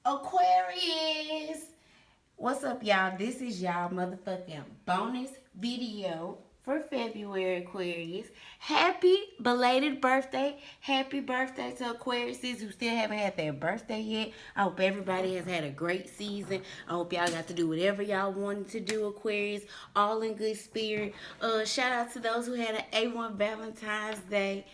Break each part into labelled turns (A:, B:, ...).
A: Aquarius. What's up, y'all? This is y'all motherfucking bonus video for February, Aquarius. Happy belated birthday. Happy birthday to Aquariuses who still haven't had their birthday yet. I hope everybody has had a great season. I hope y'all got to do whatever y'all wanted to do, Aquarius. All in good spirit. Shout out to those who had an A1 Valentine's Day.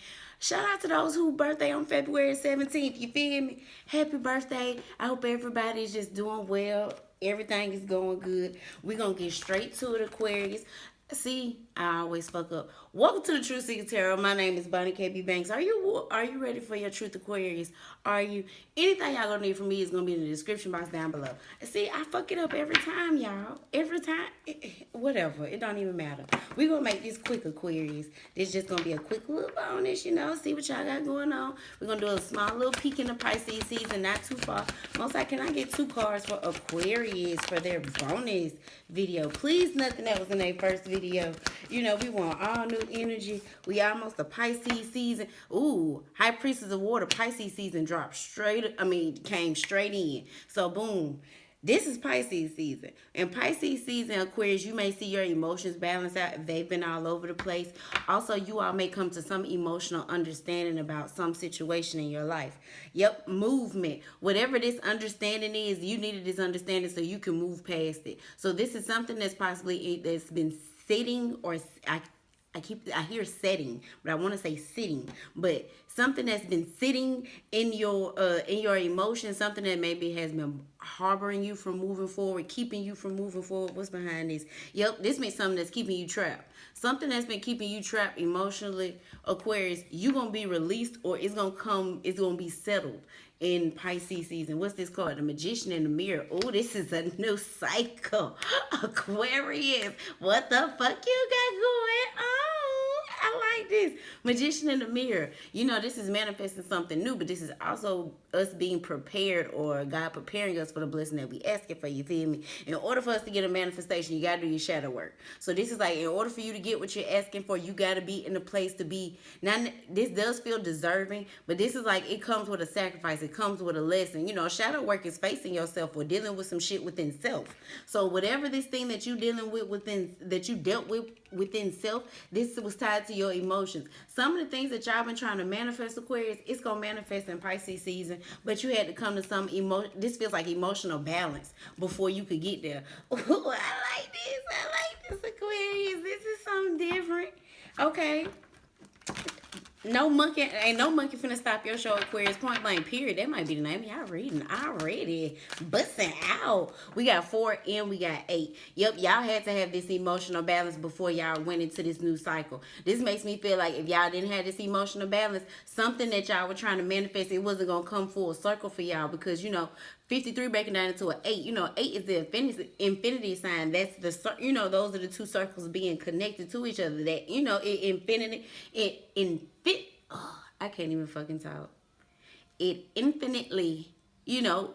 A: Shout out to those who birthday on February 17th. You feel me? Happy birthday. I hope everybody's just doing well. Everything is going good. We're going to get straight to it, Aquarius. See, I always fuck up. Welcome to the Truth Seeker Tarot. My name is Bonnie KB Banks. Are you ready for your truth, Aquarius? Are you? Anything y'all gonna need from me is gonna be in the description box down below. See, I fuck it up every time, y'all. Every time. Whatever. It don't even matter. We gonna make this quick, Aquarius. This just gonna be a quick little bonus, see what y'all got going on. We're gonna do a small little peek in the Pisces season, not too far. Most can I get 2 cards for Aquarius for their bonus video? Please, nothing that was in their first video. We want all new energy. We almost a Pisces season. Ooh, High Priestess of Water, Pisces season came straight in. So boom. This is Pisces season. In Pisces season, Aquarius, you may see your emotions balance out. They've been all over the place. Also, you all may come to some emotional understanding about some situation in your life. Yep, movement. Whatever this understanding is, you needed this understanding so you can move past it. So this is something that's that's been sitting, or I hear setting, but I want to say sitting. But something that's been sitting in your emotions, something that maybe has been harboring you from moving forward, keeping you from moving forward. What's behind this? Yep, this means something that's keeping you trapped. Something that's been keeping you trapped emotionally, Aquarius, you're going to be released, or it's going to be settled in Pisces season. What's this called? The Magician in the Mirror. Oh, this is a new cycle. Aquarius, what the fuck you got going on? I like this. Magician in the Mirror. This is manifesting something new, but this is also us being prepared, or God preparing us for the blessing that we asking for. You feel me? In order for us to get a manifestation, you got to do your shadow work. So this is like, in order for you to get what you're asking for, you got to be in a place to be. Now, this does feel deserving, but this is like, it comes with a sacrifice. It comes with a lesson. Shadow work is facing yourself or dealing with some shit within self. So whatever this thing that you dealing with that you dealt with within self, this was tied to your emotions. Some of the things that y'all been trying to manifest, Aquarius, it's gonna manifest in Pisces season, but you had to come to some this feels like emotional balance before you could get there. Ooh, I like this, Aquarius. This is something different. Okay. Ain't no monkey finna stop your show, Aquarius. Point blank, period. That might be the name. Y'all reading already. Busting out. We got 4 and we got 8. Yep, y'all had to have this emotional balance before y'all went into this new cycle. This makes me feel like if y'all didn't have this emotional balance, something that y'all were trying to manifest, it wasn't gonna come full circle for y'all, because 53 breaking down into an 8. 8 is the infinity sign. That's those are the 2 circles being connected to each other. That I can't even fucking talk. It infinitely,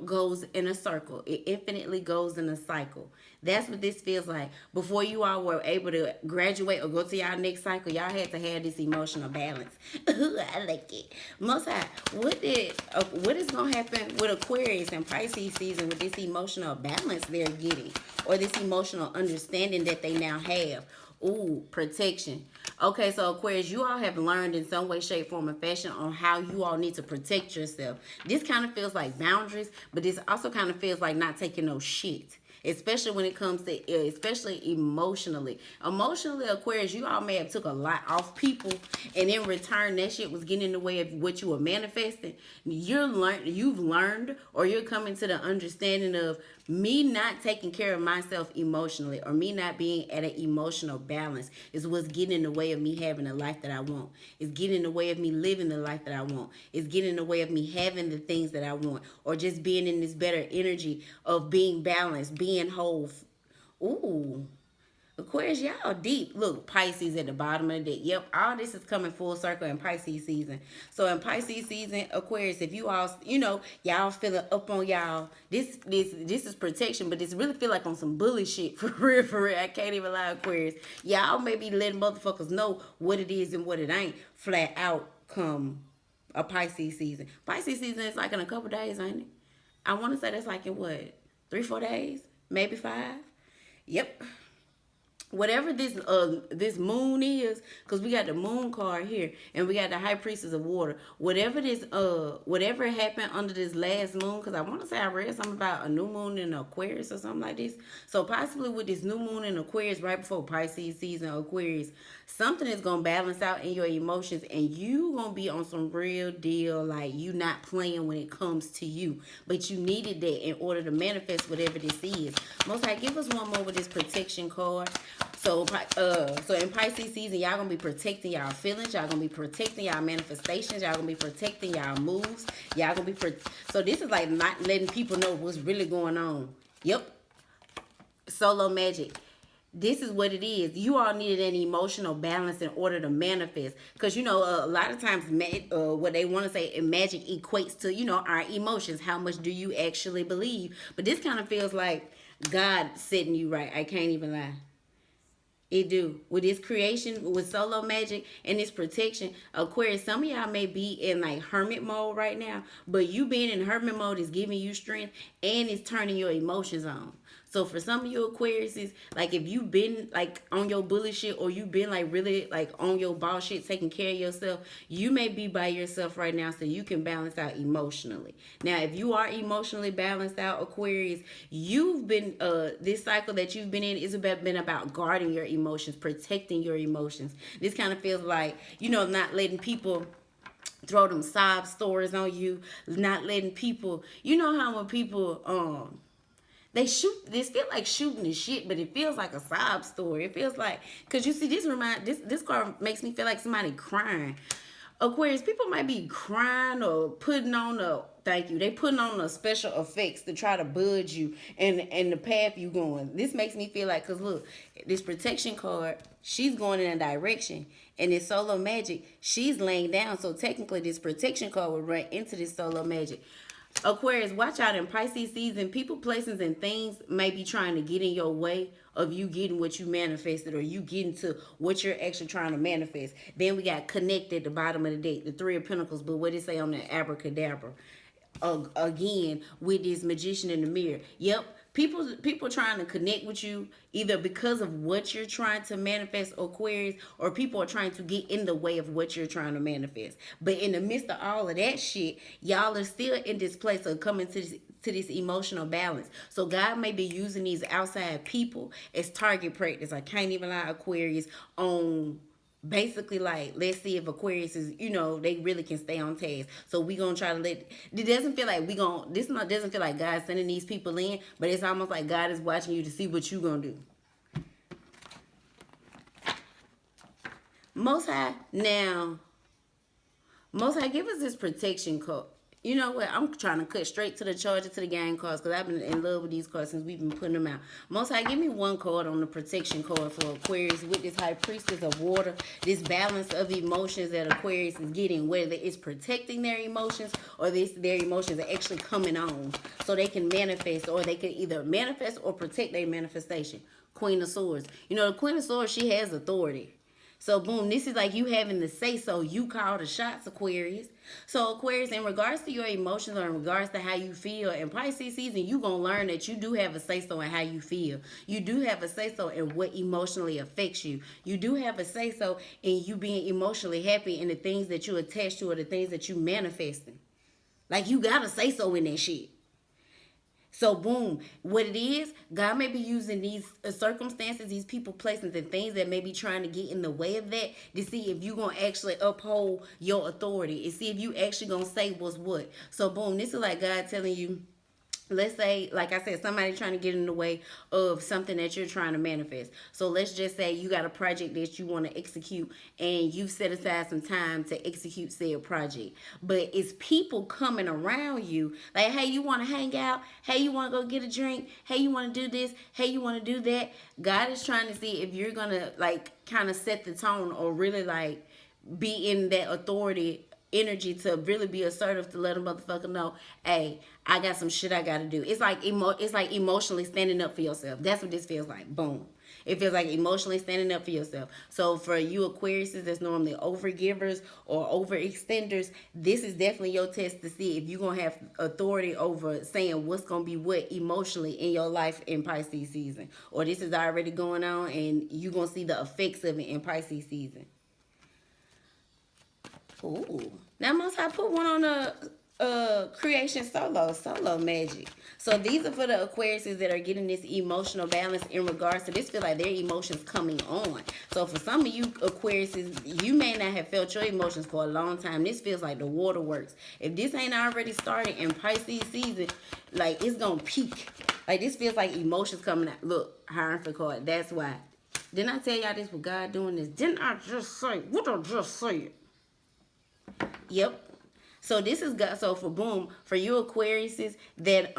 A: goes in a circle. It infinitely goes in a cycle. That's what this feels like. Before you all were able to graduate or go to y'all next cycle, y'all had to have this emotional balance. I like it. Most High, what is going to happen with Aquarius and Pisces season with this emotional balance they're getting, or this emotional understanding that they now have? Ooh, protection. Okay, so Aquarius, you all have learned in some way, shape, form, and fashion on how you all need to protect yourself. This kind of feels like boundaries, but this also kind of feels like not taking no shit. Especially when it comes to, especially emotionally. Emotionally, Aquarius, you all may have took a lot off people, and in return, that shit was getting in the way of what you were manifesting. You've learned, or you're coming to the understanding of me not taking care of myself emotionally, or me not being at an emotional balance, is what's getting in the way of me having the life that I want. It's getting in the way of me living the life that I want. It's getting in the way of me having the things that I want, or just being in this better energy of being balanced, being whole. Ooh. Aquarius, y'all deep. Look, Pisces at the bottom of the deck. Yep, all this is coming full circle in Pisces season. So in Pisces season, Aquarius, if you all, y'all feeling up on y'all, this is protection, but this really feel like on some bully shit. For real, for real. I can't even lie, Aquarius. Y'all may be letting motherfuckers know what it is and what it ain't flat out come a Pisces season. Pisces season is like in a couple days, ain't it? I want to say that's like in what, 3 4 days, maybe 5. Yep. Whatever this moon is, because we got the moon card here and we got the high priestess of water. Whatever happened under this last moon, because I want to say I read something about a new moon in Aquarius or something like this. So possibly with this new moon in Aquarius right before Pisces season, Aquarius, something is gonna balance out in your emotions, and you gonna be on some real deal, like you not playing when it comes to you, but you needed that in order to manifest whatever this is. Most High, give us one more with this protection card. So in Pisces season, y'all gonna be protecting y'all feelings. Y'all gonna be protecting y'all manifestations. Y'all gonna be protecting y'all moves. Y'all gonna be so this is like not letting people know what's really going on. Yep. Solo magic. This is what it is. You all needed an emotional balance in order to manifest. Because, a lot of times what they want to say, magic equates to, our emotions. How much do you actually believe? But this kind of feels like God setting you right. I can't even lie. It do. With this creation, with solo magic and this protection, Aquarius, some of y'all may be in like hermit mode right now, but you being in hermit mode is giving you strength and it's turning your emotions on. So for some of you Aquariuses, like if you've been like on your bully shit, or you've been like really like on your boss shit, taking care of yourself, you may be by yourself right now so you can balance out emotionally. Now, if you are emotionally balanced out, Aquarius, you've been this cycle that you've been in is been about guarding your emotions, protecting your emotions. This kind of feels like, not letting people throw them sob stories on you, not letting people, how when people they shoot, this feel like shooting the shit, but it feels like a sob story. It feels like, because you see, this card makes me feel like somebody crying. Aquarius, people might be crying or putting on they putting on a special effects to try to budge you and the path you going. This makes me feel like, because look, this protection card, she's going in a direction, and this solo magic, she's laying down. So technically this protection card will run into this solo magic. Aquarius, watch out in Pisces season. People, places, and things may be trying to get in your way of you getting what you manifested, or you getting to what you're actually trying to manifest. Then we got connect at the bottom of the deck, the Three of Pentacles. But what it say on the abracadabra? Again, with this magician in the mirror. Yep. People trying to connect with you either because of what you're trying to manifest, Aquarius, or people are trying to get in the way of what you're trying to manifest. But in the midst of all of that shit, y'all are still in this place of coming to this emotional balance. So God may be using these outside people as target practice. I can't even lie, Aquarius, on basically like, let's see if Aquarius is, they really can stay on task. So we gonna try to it doesn't feel like doesn't feel like God sending these people in, but it's almost like God is watching you to see what you gonna do. Most High, give us this protection code. You know what? I'm trying to cut straight to the charger to the game cards, because I've been in love with these cards since we've been putting them out. Most High, give me one card on the protection card for Aquarius with this high priestess of water, this balance of emotions that Aquarius is getting, whether it's protecting their emotions or their emotions are actually coming on so they can manifest, or they can either manifest or protect their manifestation. Queen of Swords. The Queen of Swords, she has authority. So, boom, this is like you having to say so. You call the shots, Aquarius. So, Aquarius, in regards to your emotions, or in regards to how you feel, in Pisces season, you going to learn that you do have a say-so in how you feel. You do have a say-so in what emotionally affects you. You do have a say-so in you being emotionally happy in the things that you attach to, or the things that you manifesting. Like, you got to say so in that shit. So, boom, what it is, God may be using these circumstances, these people, places, and things that may be trying to get in the way of that, to see if you're going to actually uphold your authority, and see if you actually going to say what's what. So, boom, this is like God telling you, let's say, like I said, somebody trying to get in the way of something that you're trying to manifest. So let's just say you got a project that you want to execute, and you've set aside some time to execute said project. But it's people coming around you like, hey, you want to hang out? Hey, you want to go get a drink? Hey, you want to do this? Hey, you want to do that? God is trying to see if you're going to like kind of set the tone, or really like be in that authority energy to really be assertive, to let a motherfucker know, hey, I got some shit I gotta do. It's like emotionally standing up for yourself. That's what this feels like. Boom. It feels like emotionally standing up for yourself. So for you Aquariuses that's normally overgivers or overextenders, this is definitely your test to see if you're going to have authority over saying what's going to be what emotionally in your life in Pisces season. Or this is already going on and you're going to see the effects of it in Pisces season. Ooh. Now, most I put one on the creation solo magic. So these are for the Aquariuses that are getting this emotional balance in regards to this. Feel like their emotions coming on. So for some of you Aquariuses, you may not have felt your emotions for a long time. This feels like the waterworks. If this ain't already started in Pisces season, like it's gonna peak. Like this feels like emotions coming out. Look, Hierophant card. That's why. Didn't I tell y'all this with God doing this? Didn't I just say? What I just said? Yep. So this is God. So for boom, for you Aquariuses that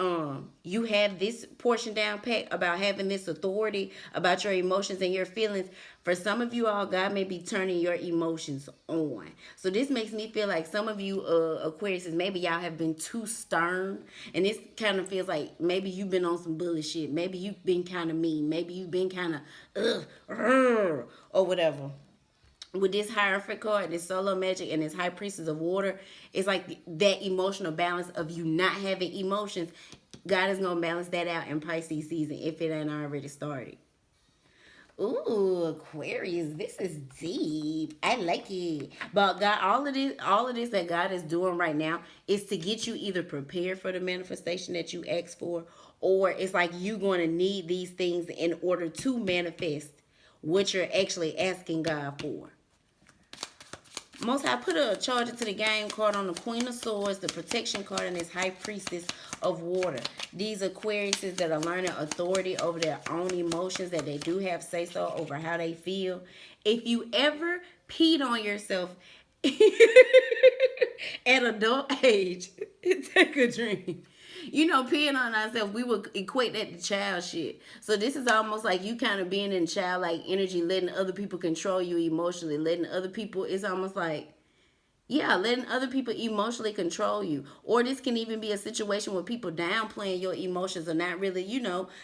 A: you have this portion down pat about having this authority about your emotions and your feelings. For some of you all, God may be turning your emotions on. So this makes me feel like some of you Aquariuses, maybe y'all have been too stern, and this kind of feels like maybe you've been on some bullshit. Maybe you've been kind of mean. Maybe you've been kind of or whatever. With this Hierophant card, this solo magic, and this High Priestess of Water, it's like that emotional balance of you not having emotions. God is gonna balance that out in Pisces season if it ain't already started. Ooh, Aquarius, this is deep. I like it. But God, all of this that God is doing right now is to get you either prepared for the manifestation that you asked for, or it's like you going to need these things in order to manifest what you're actually asking God for. Most High put a charger to the game card on the Queen of Swords, the protection card, and this High Priestess of Water. These Aquariuses that are learning authority over their own emotions, that they do have say-so over how they feel. If you ever peed on yourself at adult age, take a drink. You know, peeing on ourselves, we would equate that to child shit. So this is almost like you kind of being in childlike energy, letting other people control you emotionally, letting other people, it's almost like, yeah, letting other people emotionally control you. Or this can even be a situation where people downplaying your emotions or not really,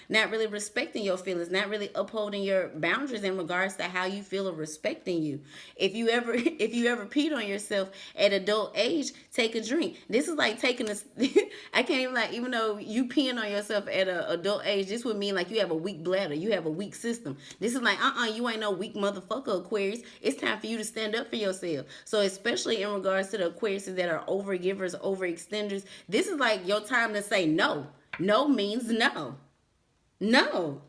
A: not really respecting your feelings, not really upholding your boundaries in regards to how you feel or respecting you. If you ever if you ever peed on yourself at adult age, take a drink. This is like taking a I can't even, like, even though you peeing on yourself at an adult age, this would mean like you have a weak bladder, you have a weak system. This is like, you ain't no weak motherfucker, Aquarius. It's time for you to stand up for yourself. So especially in regards to the Aquariuses that are overgivers, overextenders, this is like your time to say no. No means no. No.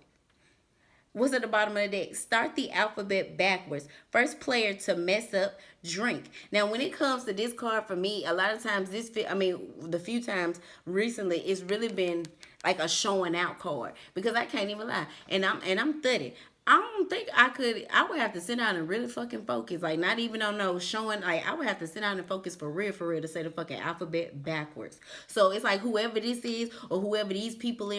A: What's at the bottom of the deck? Start the alphabet backwards. First player to mess up, drink. Now, when it comes to this card, for me, a lot of times the few times recently, it's really been like a showing out card, because I can't even lie, and I'm 30. I don't think I would have to sit down and really fucking focus. Like, not even on no showing. Like, I would have to sit down and focus for real, to say the fucking alphabet backwards. So it's like whoever this is, or whoever these people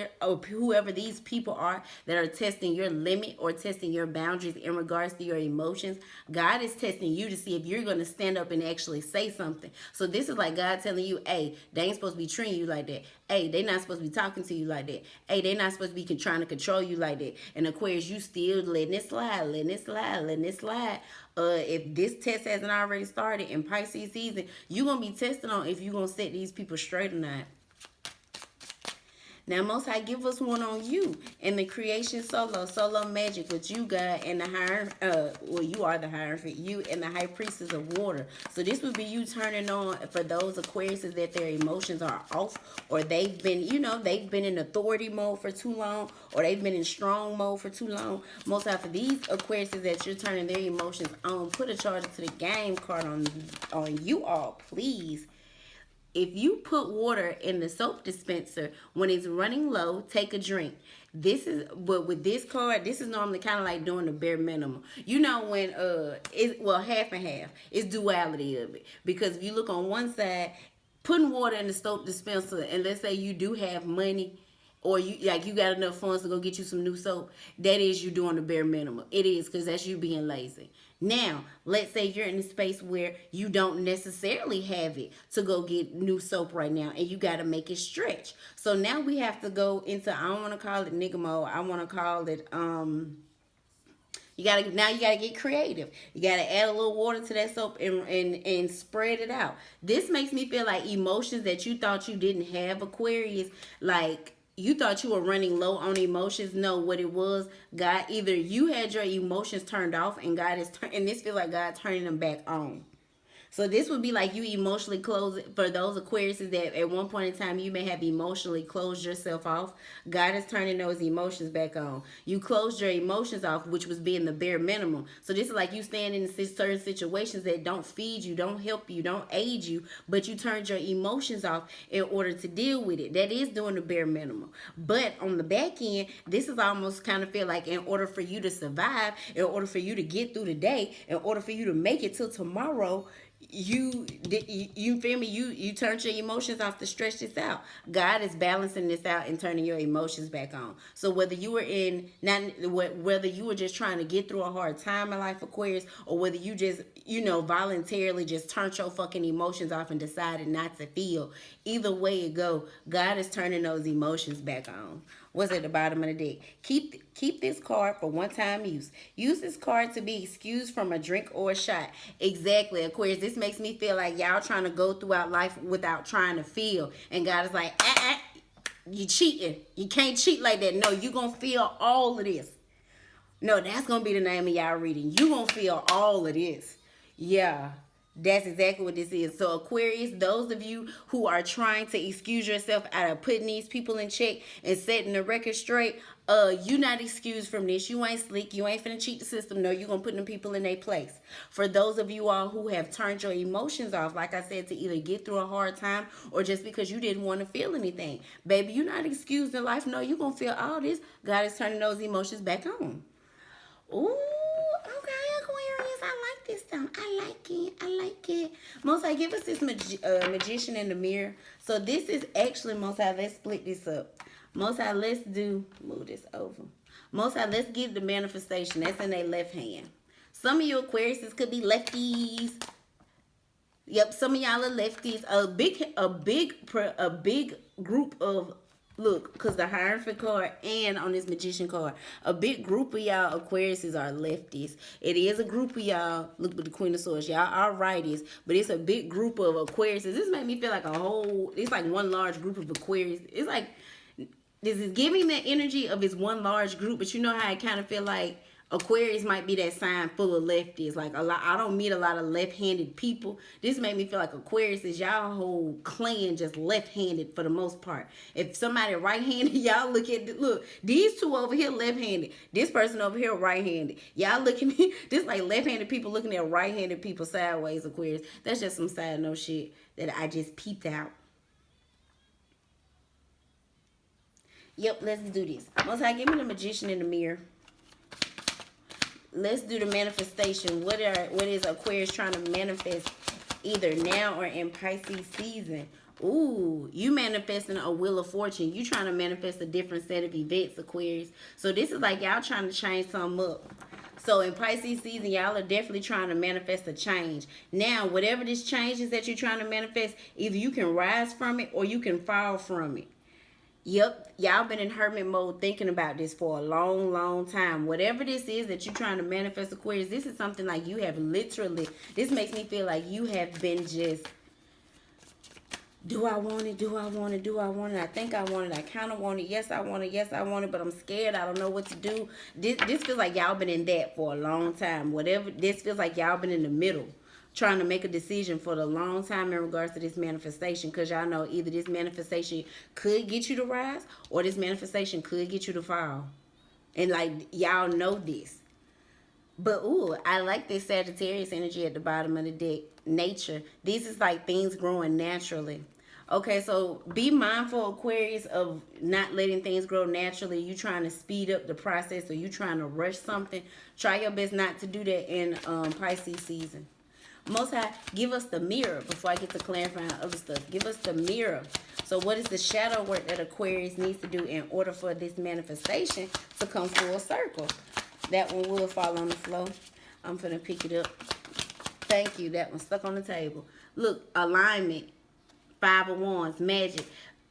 A: are that are testing your limit or testing your boundaries in regards to your emotions, God is testing you to see if you're going to stand up and actually say something. So this is like God telling you, hey, they ain't supposed to be treating you like that. Hey, they not supposed to be talking to you like that. Hey, they not supposed to be trying to control you like that. And Aquarius, you still letting it slide. If this test hasn't already started in Pisces season, you're going to be tested on if you're going to set these people straight or not. Now, Most High, give us one on you in the creation solo magic with you, God, and the you are the Hierophant, you and the High Priestess of Water. So this would be you turning on for those Aquariuses that their emotions are off, or they've been in authority mode for too long, or they've been in strong mode for too long. Most High, for these Aquariuses that you're turning their emotions on, put a charger to the game card on you all, please. If you put water in the soap dispenser when it's running low, take a drink. But with this card, this is normally kind of like doing the bare minimum. You know, when half and half. It's duality of it. Because if you look on one side, putting water in the soap dispenser, and let's say you do have money, or you got enough funds to go get you some new soap, that is you doing the bare minimum. It is, because that's you being lazy. Now, let's say you're in a space where you don't necessarily have it to go get new soap right now, and you got to make it stretch. So now we have to go into, I don't want to call it nigga mode. I want to call it Now you gotta get creative. You gotta add a little water to that soap and spread it out. This makes me feel like emotions that you thought you didn't have, Aquarius, like you thought you were running low on emotions. No, what it was, God, either you had your emotions turned off and God is and this feels like God turning them back on. So this would be like you emotionally close for those Aquariuses that at one point in time you may have emotionally closed yourself off. God is turning those emotions back on. You closed your emotions off, which was being the bare minimum. So this is like you stand in certain situations that don't feed you, don't help you, don't aid you, but you turned your emotions off in order to deal with it. That is doing the bare minimum. But on the back end, this is almost kind of feel like in order for you to survive, in order for you to get through the day, in order for you to make it till tomorrow, you feel me, you turned your emotions off to stretch this out. God is balancing this out and turning your emotions back on. So whether you were in not whether you were just trying to get through a hard time in life, Aquarius, or whether you just voluntarily just turned your fucking emotions off and decided not to feel, either way it go, God is turning those emotions back on. What's at the bottom of the deck? Keep this card for one-time use. Use this card to be excused from a drink or a shot. Exactly, Aquarius. This makes me feel like y'all trying to go throughout life without trying to feel. And God is like, you cheating. You can't cheat like that. No, you gonna feel all of this. No, that's gonna be the name of y'all reading. You gonna feel all of this. Yeah. That's exactly what this is. So Aquarius, those of you who are trying to excuse yourself out of putting these people in check and setting the record straight, you not excused from this. You ain't slick. You ain't finna cheat the system. No, you gonna put them people in their place. For those of you all who have turned your emotions off, like I said, to either get through a hard time or just because you didn't want to feel anything. Baby, you not excused in life. No, you gonna feel all this. God is turning those emotions back on. Ooh, okay, Aquarius. I like this stuff. I like it. I like it. Most High, give us this magician in the mirror. So this is actually, Most High, let's split this up. Most High, move this over. Most High, let's get the manifestation. That's in their left hand. Some of you Aquariuses could be lefties. Yep, some of y'all are lefties. A big group of, look, because the Hierophant card and on this Magician card, a big group of y'all Aquariuses are lefties. It is a group of y'all, look with the Queen of Swords, y'all are righties, but it's a big group of Aquariuses. This made me feel like it's like one large group of Aquarius. It's like, this is giving the energy of it's one large group, but you know how I kind of feel like Aquarius might be that sign full of lefties. Like I don't meet a lot of left-handed people. This made me feel like Aquarius is y'all whole clan just left-handed for the most part. If somebody right-handed, y'all look, these two over here left-handed. This person over here right-handed. Y'all looking this like left-handed people looking at right-handed people sideways, Aquarius. That's just some side note shit that I just peeped out. Yep, let's do this. Most High, give me the Magician in the mirror. Let's do the manifestation. What is Aquarius trying to manifest either now or in Pisces season? Ooh, you manifesting a wheel of fortune. You trying to manifest a different set of events, Aquarius. So this is like y'all trying to change something up. So in Pisces season, y'all are definitely trying to manifest a change. Now, whatever this change is that you're trying to manifest, either you can rise from it or you can fall from it. Yep, y'all been in hermit mode thinking about this for a long, long time. Whatever this is that you're trying to manifest, Aquarius, this is something like you have literally, this makes me feel like you have been just, do I want it? Do I want it? Do I want it? I think I want it. I kind of want it. Yes, I want it. Yes, I want it, but I'm scared. I don't know what to do. This feels like y'all been in that for a long time. Whatever, this feels like y'all been in the middle, trying to make a decision for the long time in regards to this manifestation, because y'all know either this manifestation could get you to rise or this manifestation could get you to fall. And like y'all know this. But ooh, I like this Sagittarius energy at the bottom of the deck. Nature. This is like things growing naturally. Okay, so be mindful, Aquarius, of not letting things grow naturally. You trying to speed up the process or you trying to rush something. Try your best not to do that in Pisces season. Most High, give us the mirror before I get to clarifying other stuff. Give us the mirror. So what is the shadow work that Aquarius needs to do in order for this manifestation to come full circle? That one will fall on the floor. I'm finna pick it up. Thank you. That one's stuck on the table. Look, alignment. 5 of Wands, magic.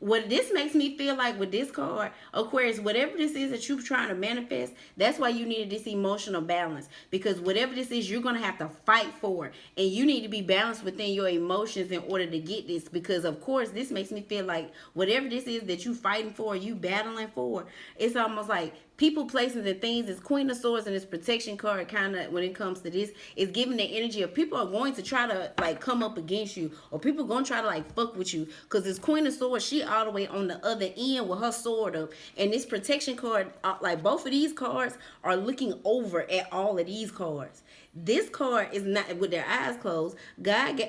A: what this makes me feel like with this card, Aquarius, whatever this is that you're trying to manifest, that's why you needed this emotional balance. Because whatever this is, you're going to have to fight for. And you need to be balanced within your emotions in order to get this. Because, of course, this makes me feel like whatever this is that you fighting for, you battling for, it's almost like people, places, and things. Is Queen of Swords and this protection card kind of, when it comes to this, is giving the energy of people are going to try to like come up against you, or people going to try to like fuck with you, because this Queen of Swords, she all the way on the other end with her sword up, and this protection card, like both of these cards are looking over at all of these cards. This card is not with their eyes closed. God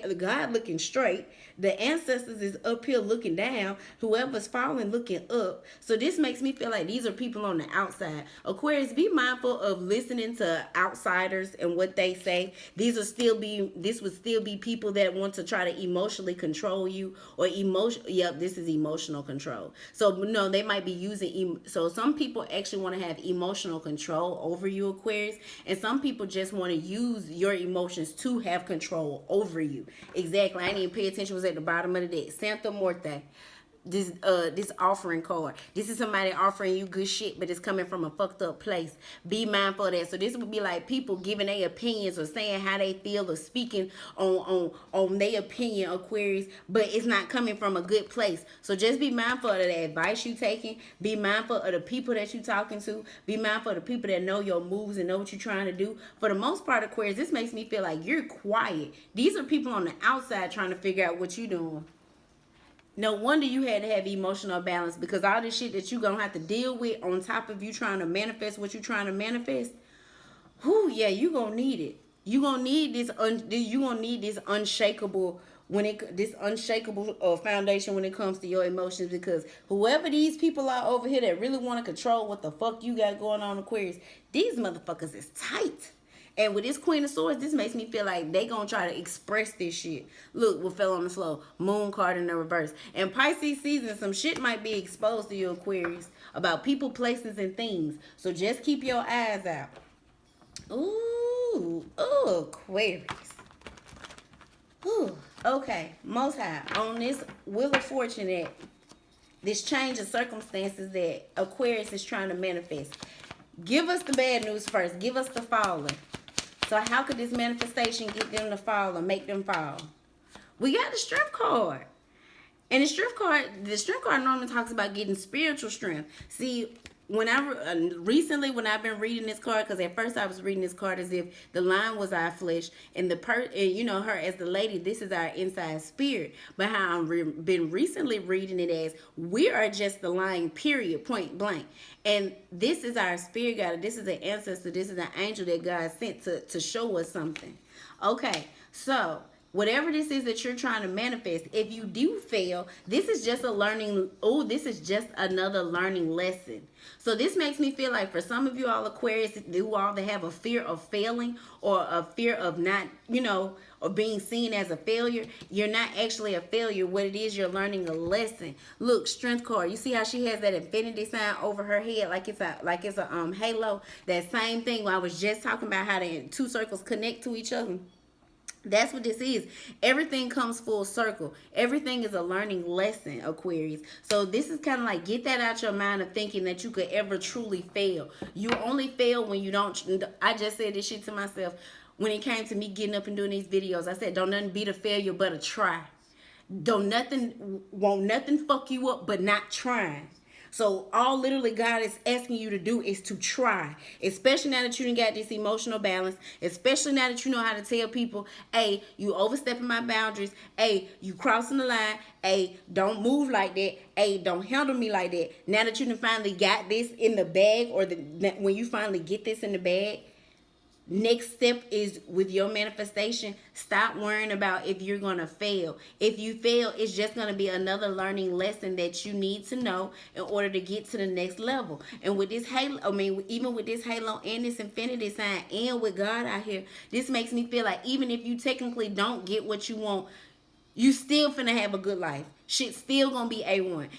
A: looking straight. The ancestors is up here looking down. Whoever's falling looking up. So this makes me feel like these are people on the outside. Aquarius, be mindful of listening to outsiders and what they say. This would still be people that want to try to emotionally control you, or Yep, this is emotional control. So no, they might be using. So some people actually want to have emotional control over you, Aquarius, and some people just want to use your emotions to have control over you. Exactly. I didn't even pay attention. It was at the bottom of the deck. Santa Muerte. This offering card. This is somebody offering you good shit, but it's coming from a fucked up place. Be mindful of that. So this would be like people giving their opinions or saying how they feel or speaking on their opinion, Aquarius, but it's not coming from a good place. So just be mindful of the advice you taking. Be mindful of the people that you talking to. Be mindful of the people that know your moves and know what you're trying to do. For the most part, Aquarius, this makes me feel like you're quiet. These are people on the outside trying to figure out what you're doing. No wonder you had to have emotional balance, because all this shit that you're going to have to deal with on top of you trying to manifest what you're trying to manifest, whoo, yeah, you're going to need it. You're going to need this unshakable foundation when it comes to your emotions, because whoever these people are over here that really want to control what the fuck you got going on, Aquarius, these motherfuckers is tight. And with this Queen of Swords, this makes me feel like they gonna try to express this shit. Look what fell on the floor. Moon card in the reverse. And Pisces season, some shit might be exposed to you, Aquarius, about people, places, and things. So just keep your eyes out. Ooh, Aquarius. Ooh, okay. Most High, on this Wheel of Fortune, this change of circumstances that Aquarius is trying to manifest. Give us the bad news first. Give us the falling. So how could this manifestation get them to fall or make them fall? We got the Strength card. And the Strength card normally talks about getting spiritual strength. See, when recently when I've been reading this card, because at first I was reading this card as if the line was our flesh, and her as the lady, this is our inside spirit. But how I've been recently reading it as we are just the line, period, point blank. And this is our spirit guide. This is an ancestor. This is an angel that God sent to show us something. Okay, so whatever this is that you're trying to manifest, if you do fail, this is just another learning lesson. So this makes me feel like for some of you all Aquarius, who all that have a fear of failing, or a fear of not, or being seen as a failure, you're not actually a failure. What it is, you're learning a lesson. Look, Strength card. You see how she has that infinity sign over her head, like it's a halo. That same thing when I was just talking about how the two circles connect to each other. That's what this is. Everything comes full circle. Everything is a learning lesson, Aquarius. So this is kind of like, get that out your mind of thinking that you could ever truly fail. You only fail when you don't. I just said this shit to myself when it came to me getting up and doing these videos. I said, don't nothing beat a failure but a try. Won't nothing fuck you up but not trying. So all literally God is asking you to do is to try. Especially now that you done got this emotional balance. Especially now that you know how to tell people, hey, you overstepping my boundaries. Hey, you crossing the line. Hey, don't move like that. Hey, don't handle me like that. Now that you done finally got this in the bag, or when you finally get this in the bag, next step is with your manifestation. Stop worrying about if you're going to fail. If you fail, it's just going to be another learning lesson that you need to know in order to get to the next level. And with this halo, even with this halo and this infinity sign and with God out here, this makes me feel like even if you technically don't get what you want, you still finna have a good life. Shit still gonna be A1.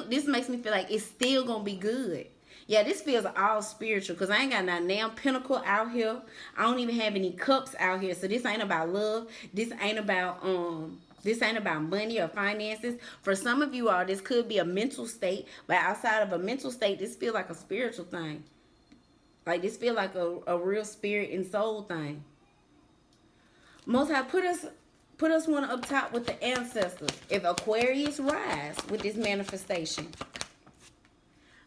A: This makes me feel like it's still gonna be good. Yeah, this feels all spiritual, because I ain't got no damn pentacle out here. I don't even have any cups out here. So this ain't about love. This ain't about This ain't about money or finances. For some of you all, this could be a mental state, but outside of a mental state, this feel like a spiritual thing. Like this feel like a real spirit and soul thing. Most High put us one up top with the ancestors. If Aquarius rise with this manifestation,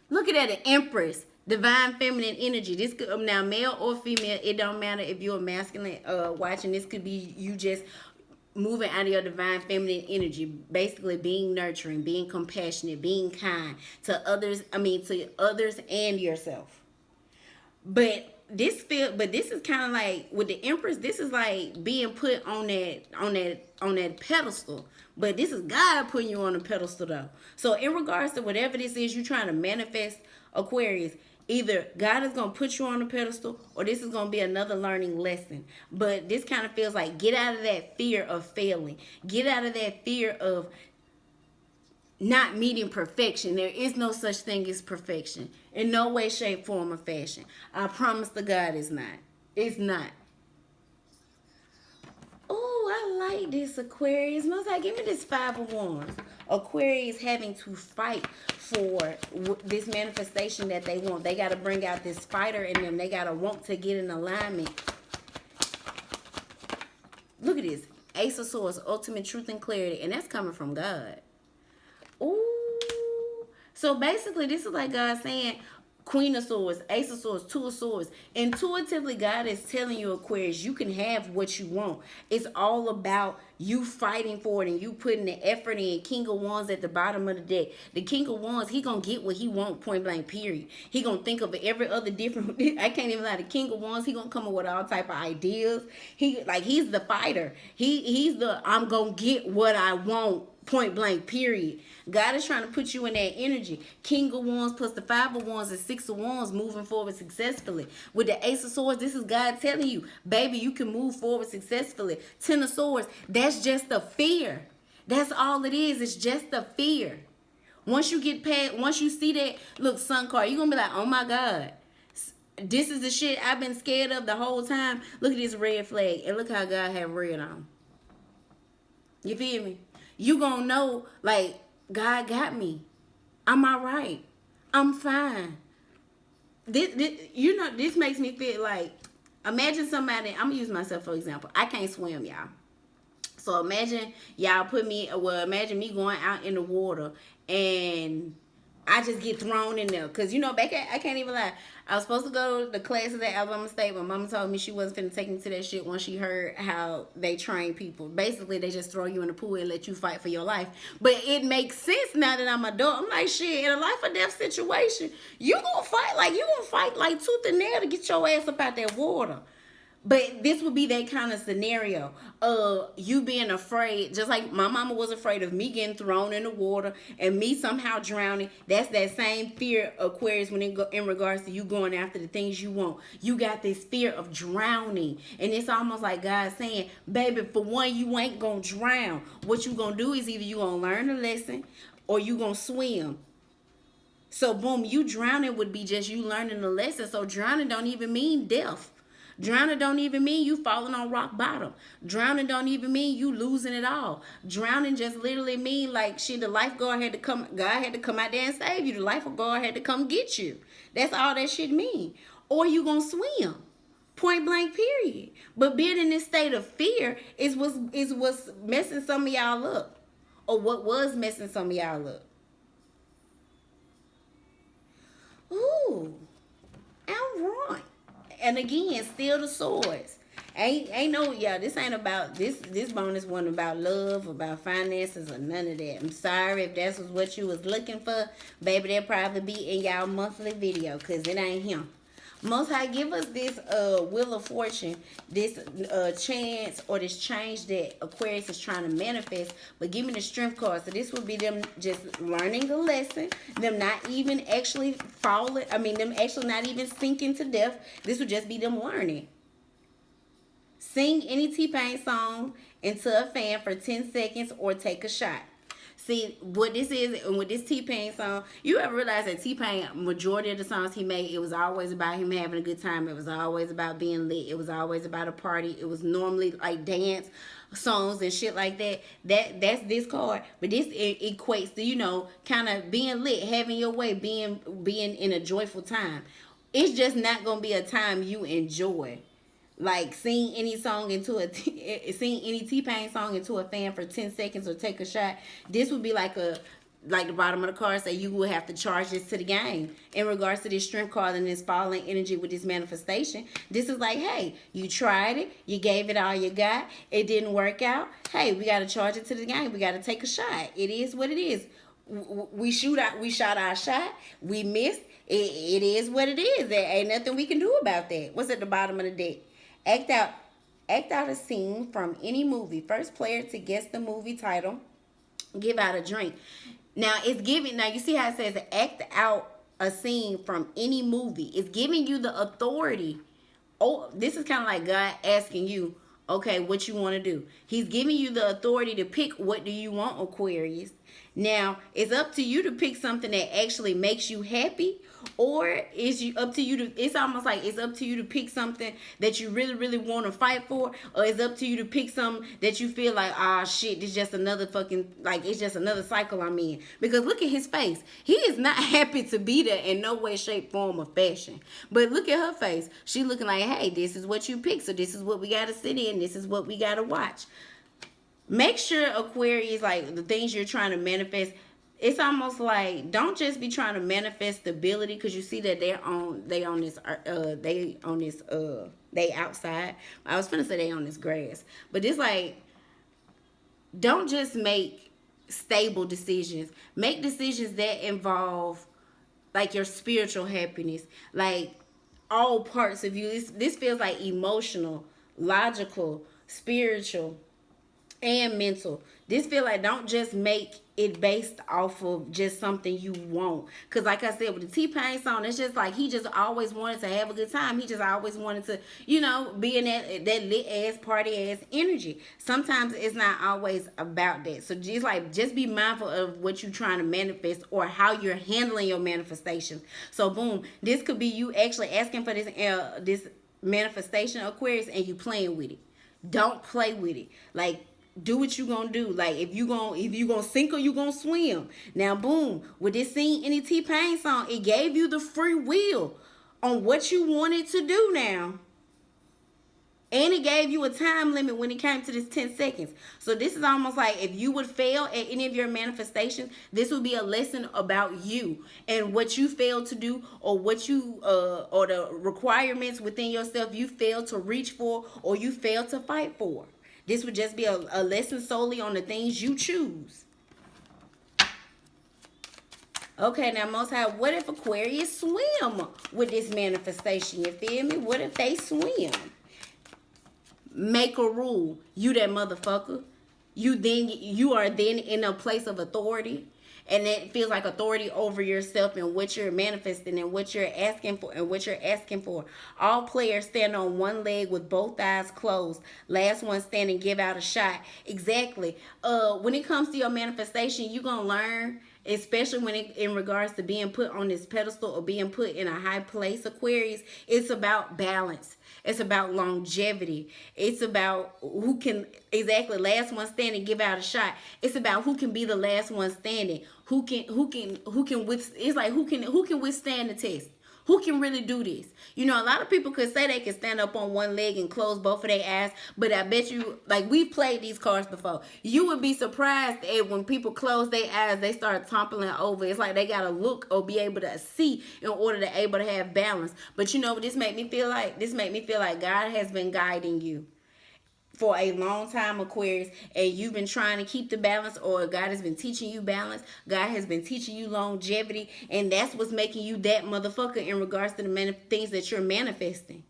A: look at that, an Empress, divine feminine energy. This could now male or female. It don't matter if you're a masculine watching. This could be you just moving out of your divine feminine energy, basically being nurturing, being compassionate, being kind to others. To others and yourself. But this is kind of like with the Empress. This is like being put on that pedestal. But this is God putting you on a pedestal though. So in regards to whatever this is you're trying to manifest, Aquarius, either God is going to put you on a pedestal or this is going to be another learning lesson. But this kind of feels like get out of that fear of failing. Get out of that fear of not meeting perfection. There is no such thing as perfection. In no way, shape, form, or fashion. I promise to God it's not. It's not. Oh, I like this, Aquarius. Most High, give me this 5 of Wands. Aquarius having to fight for this manifestation that they want. They got to bring out this fighter in them. They got to want to get in alignment. Look at this. Ace of Swords, ultimate truth and clarity. And that's coming from God. Ooh. So basically, this is like God saying, Queen of Swords, Ace of Swords, Two of Swords. Intuitively, God is telling you, Aquarius, you can have what you want. It's all about you fighting for it and you putting the effort in. King of Wands at the bottom of the deck. The King of Wands, he gonna get what he want, point blank, period. He gonna think of every other different, I can't even lie, the King of Wands, he gonna come up with all type of ideas. He's the fighter. He's the, I'm gonna get what I want, point blank, period. God is trying to put you in that energy. King of Wands plus the 5 of Wands and 6 of Wands, moving forward successfully. With the Ace of Swords, this is God telling you, baby, you can move forward successfully. 10 of Swords, that's just the fear. That's all it is. It's just the fear. Once you get past, once you see that, look, Sun card, you're going to be like, oh my God. This is the shit I've been scared of the whole time. Look at this red flag. And look how God have red on. You feel me? You going to know, like, God got me. I'm all right. I'm fine. This makes me feel like, imagine somebody, I'm going to use myself for example. I can't swim, y'all. So imagine imagine me going out in the water and I just get thrown in there. Because, I can't even lie. I was supposed to go to the classes at Alabama State, but Mama told me she wasn't finna take me to that shit once she heard how they train people. Basically, they just throw you in the pool and let you fight for your life. But it makes sense now that I'm an adult. I'm like, shit, in a life or death situation, you gonna fight like tooth and nail to get your ass up out that water. But this would be that kind of scenario of you being afraid, just like my mama was afraid of me getting thrown in the water and me somehow drowning. That's that same fear, Aquarius, when in regards to you going after the things you want. You got this fear of drowning. And it's almost like God saying, baby, for one, you ain't going to drown. What you going to do is either you going to learn a lesson or you going to swim. So, boom, you drowning would be just you learning the lesson. So, drowning don't even mean death. Drowning don't even mean you falling on rock bottom. Drowning don't even mean you losing it all. Drowning just literally mean like shit, the lifeguard had to come, God had to come out there and save you. The lifeguard had to come get you. That's all that shit mean. Or you gonna swim. Point blank, period. But being in this state of fear is what's messing some of y'all up. Or what was messing some of y'all up. Ooh. All right. And again, still the swords. Ain't no, y'all, this ain't about, this bonus one about love, about finances, or none of that. I'm sorry if that's what you was looking for. Baby, that'll probably be in y'all monthly video, because it ain't him. Most High, give us this Wheel of Fortune, this chance or this change that Aquarius is trying to manifest, but give me the Strength card. So this would be them just learning the lesson, them not even actually them actually not even sinking to death. This would just be them learning. Sing any T-Pain song into a fan for 10 seconds or take a shot. See, what this is, and with this T-Pain song, you ever realize that T-Pain, majority of the songs he made, it was always about him having a good time. It was always about being lit. It was always about a party. It was normally like dance, songs and shit like that. That's this card. But this equates to, kind of being lit, having your way, being in a joyful time. It's just not gonna be a time you enjoy. Like sing any song into sing any T-Pain song into a fan for 10 seconds or take a shot. This would be like the bottom of the card say you will have to charge this to the game. In regards to this strength card and this falling energy with this manifestation, this is like, hey, you tried it, you gave it all you got, it didn't work out. Hey, we got to charge it to the game. We got to take a shot. It is what it is. We shot our shot. We missed. It is what it is. There ain't nothing we can do about that. What's at the bottom of the deck? Act out a scene from any movie. First player to guess the movie title, give out a drink. Now it's giving. Now you see how it says act out a scene from any movie. It's giving you the authority. Oh, this is kind of like God asking you, okay, what you want to do. He's giving you the authority to pick what do you want, Aquarius. Now it's up to you to pick something that actually makes you happy, or it's almost like it's up to you to pick something that you really, really want to fight for, or it's up to you to pick something that you feel like, shit, this just another fucking, like, it's just another cycle I'm in. Because look at his face. He is not happy to be there in no way, shape, form, or fashion. But look at her face. She looking like, hey, this is what you pick, so this is what we got to sit in. This is what we got to watch. Make sure, Aquarius, like the things you're trying to manifest, it's almost like don't just be trying to manifest stability, because you see that they outside. I was gonna say they on this grass, but it's like don't just make stable decisions. Make decisions that involve like your spiritual happiness, like all parts of you. This feels like emotional, logical, spiritual, and mental. This feel like don't just make it based off of just something you want. Because like I said, with the T-Pain song, it's just like he just always wanted to have a good time. He just always wanted to, be in that lit ass party ass energy. Sometimes it's not always about that. So just be mindful of what you're trying to manifest or how you're handling your manifestations. So boom, this could be you actually asking for this manifestation, Aquarius, and you playing with it. Don't play with it. Like, do what you gonna do. Like, if you gonna sink or you gonna swim. Now boom, with this scene in the T-Pain song, it gave you the free will on what you wanted to do now. And it gave you a time limit when it came to this 10 seconds. So this is almost like if you would fail at any of your manifestations, this would be a lesson about you and what you failed to do, or what you or the requirements within yourself you failed to reach for, or you failed to fight for. This would just be a lesson solely on the things you choose. Okay, now Most High, what if Aquarius swim with this manifestation? You feel me? What if they swim? Make a rule. You that motherfucker. You are then in a place of authority. And it feels like authority over yourself and what you're manifesting and what you're asking for. All players stand on one leg with both eyes closed. Last one standing, give out a shot. Exactly. When it comes to your manifestation, you're going to learn, especially when in regards to being put on this pedestal or being put in a high place, Aquarius, it's about balance. It's about longevity. It's about who can, exactly, last one standing, give out a shot. It's about who can be the last one standing. It's like who can withstand the test. Who can really do this? A lot of people could say they can stand up on one leg and close both of their eyes, but I bet you, like, we've played these cards before. You would be surprised at when people close their eyes, they start toppling over. It's like they got to look or be able to see in order to able to have balance. But this made me feel like God has been guiding you for a long time, Aquarius, and you've been trying to keep the balance, or God has been teaching you balance. God has been teaching you longevity, and that's what's making you that motherfucker in regards to the things that you're manifesting.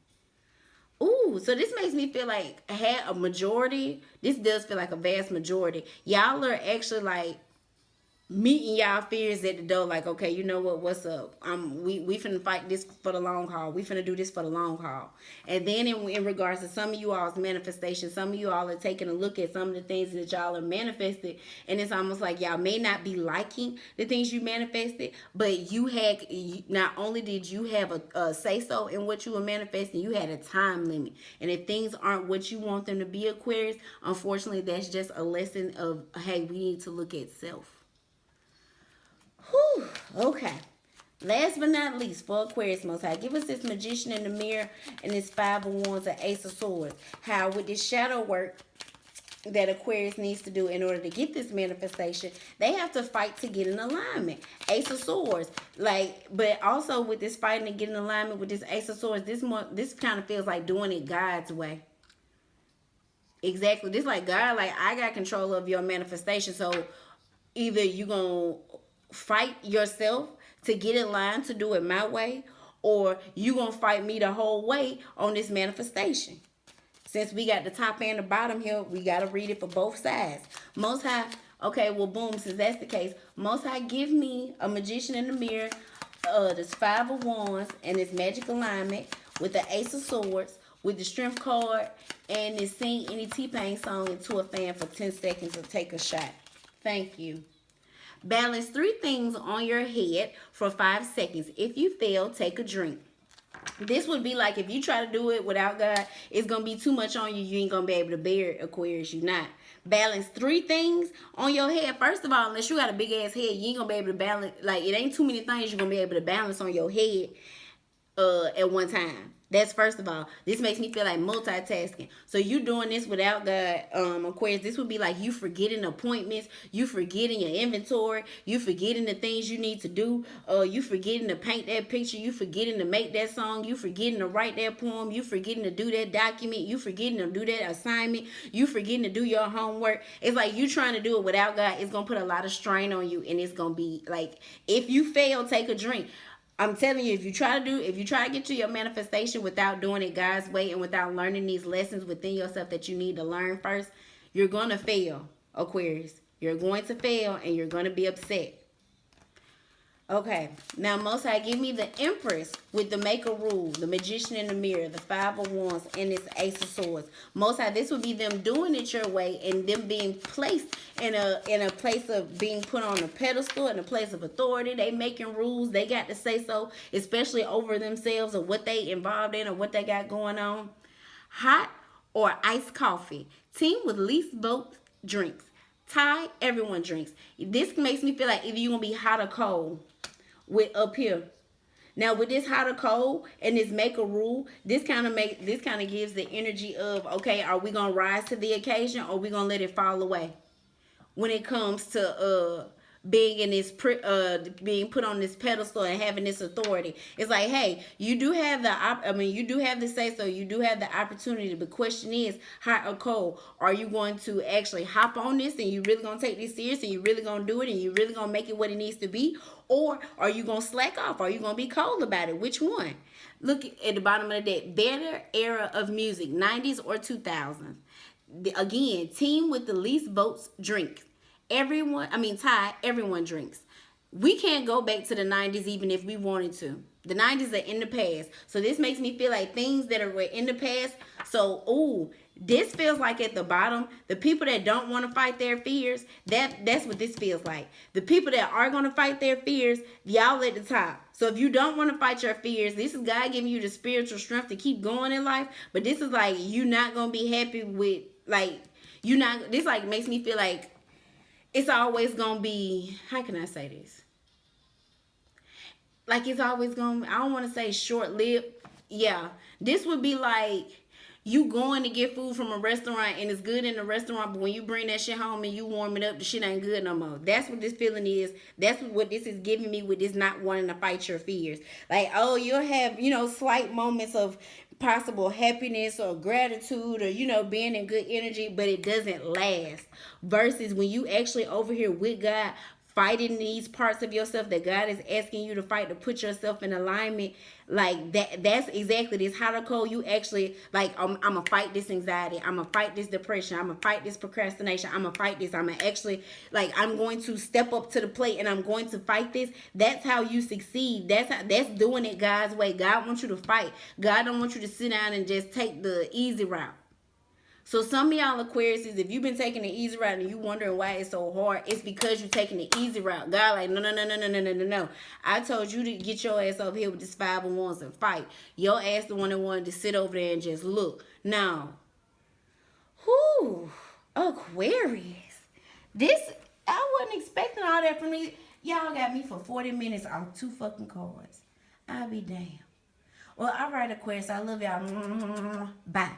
A: Ooh, so this makes me feel like this does feel like a vast majority. Y'all are actually like meeting y'all fears at the door, like, okay, you know what, what's up? We finna fight this for the long haul. We finna do this for the long haul. And then in regards to some of you all's manifestation, some of you all are taking a look at some of the things that y'all are manifested, and it's almost like y'all may not be liking the things you manifested, but you had, not only did you have a say so in what you were manifesting, you had a time limit. And if things aren't what you want them to be, Aquarius, unfortunately, that's just a lesson of, hey, we need to look at self. Whew, okay. Last but not least, for Aquarius, Most High, give us this Magician in the Mirror and this Five of Wands and Ace of Swords. How with this shadow work that Aquarius needs to do in order to get this manifestation, they have to fight to get in alignment. Ace of Swords, like, but also with this fighting to get in alignment with this Ace of Swords, this kind of feels like doing it God's way. Exactly. This like God, like, I got control of your manifestation, so either you gonna fight yourself to get in line to do it my way, or you gonna fight me the whole way on this manifestation. Since we got the top and the bottom here, we gotta read it for both sides. Most High, okay, well, boom, since that's the case, Most High, give me a Magician in the Mirror, this Five of Wands, and this Magic Alignment with the Ace of Swords, with the Strength card, and this Sing Any T-Pain song into a fan for 10 seconds or take a shot. Thank you. Balance 3 things on your head for 5 seconds. If you fail, take a drink. This would be like if you try to do it without God, it's going to be too much on you. You ain't going to be able to bear it, Aquarius. You not. Balance 3 things on your head. First of all, unless you got a big ass head, you ain't going to be able to balance. Like, it ain't too many things you're going to be able to balance on your head at one time. That's first of all. This makes me feel like multitasking. So you doing this without God, Aquarius, this would be like you forgetting appointments, you forgetting your inventory, you forgetting the things you need to do, you forgetting to paint that picture, you forgetting to make that song, you forgetting to write that poem, you forgetting to do that document, you forgetting to do that assignment, you forgetting to do your homework. It's like you trying to do it without God. It's going to put a lot of strain on you, and it's going to be like, if you fail, take a drink. I'm telling you, if you try to get to your manifestation without doing it God's way and without learning these lessons within yourself that you need to learn first, you're going to fail, Aquarius. You're going to fail, and you're going to be upset. Okay, now Most High, give me the Empress with the Maker Rule, the Magician in the Mirror, the Five of Wands, and this Ace of Swords. Most High, this would be them doing it your way and them being placed in a place of being put on a pedestal, in a place of authority. They making rules. They got to say so, especially over themselves or what they involved in or what they got going on. Hot or iced coffee. Team with least votes drinks. Tie, everyone drinks. This makes me feel like either you're going to be hot or cold. With up here. Now with this hot or cold and this Maker Rule, this kind of gives the energy of, okay, are we gonna rise to the occasion, or are we gonna let it fall away when it comes to being in this being put on this pedestal and having this authority? It's like, hey, you do have you do have the say so, you do have the opportunity. The question is, hot or cold? Are you going to actually hop on this and you really gonna take this serious and you really gonna do it and you really gonna make it what it needs to be? Or are you going to slack off? Are you going to be cold about it? Which one? Look at the bottom of the deck. Better era of music, 90s or 2000s. Again, team with the least votes drinks. Tie, everyone drinks. We can't go back to the 90s even if we wanted to. The 90s are in the past. So this makes me feel like things that are in the past. So, this feels like at the bottom, the people that don't want to fight their fears, that's what this feels like. The people that are going to fight their fears, y'all at the top. So if you don't want to fight your fears, this is God giving you the spiritual strength to keep going in life. But this is like, you're not going to be happy with, like, this like makes me feel like it's always going to be, how can I say this? Like it's always going to, I don't want to say short-lived. Yeah, this would be like, you going to get food from a restaurant and it's good in the restaurant, but when you bring that shit home and you warm it up, the shit ain't good no more. That's what this feeling is. That's what this is giving me with this not wanting to fight your fears. Like, oh, you'll have, slight moments of possible happiness or gratitude or, being in good energy, but it doesn't last. Versus when you actually over here with God, fighting these parts of yourself that God is asking you to fight to put yourself in alignment, like that's exactly this. How to code you actually like I'm gonna fight this anxiety, I'm gonna fight this depression, I'm gonna fight this procrastination, I'm gonna fight this, I'm gonna actually like I'm going to step up to the plate and I'm going to fight this. That's how you succeed. That's doing it God's way. God wants you to fight. God don't want you to sit down and just take the easy route. So some of y'all Aquariuses, if you've been taking the easy route and you wondering why it's so hard, it's because you're taking the easy route. God like, no, no, no, no, no, no, no, no, no. I told you to get your ass over here with this 5 of Wands and fight. Your ass the one that wanted to sit over there and just look. Now, whoo, Aquarius. This, I wasn't expecting all that from me. Y'all got me for 40 minutes on 2 fucking cards. I'll be damned. Well, all right, Aquarius. I love y'all. Bye.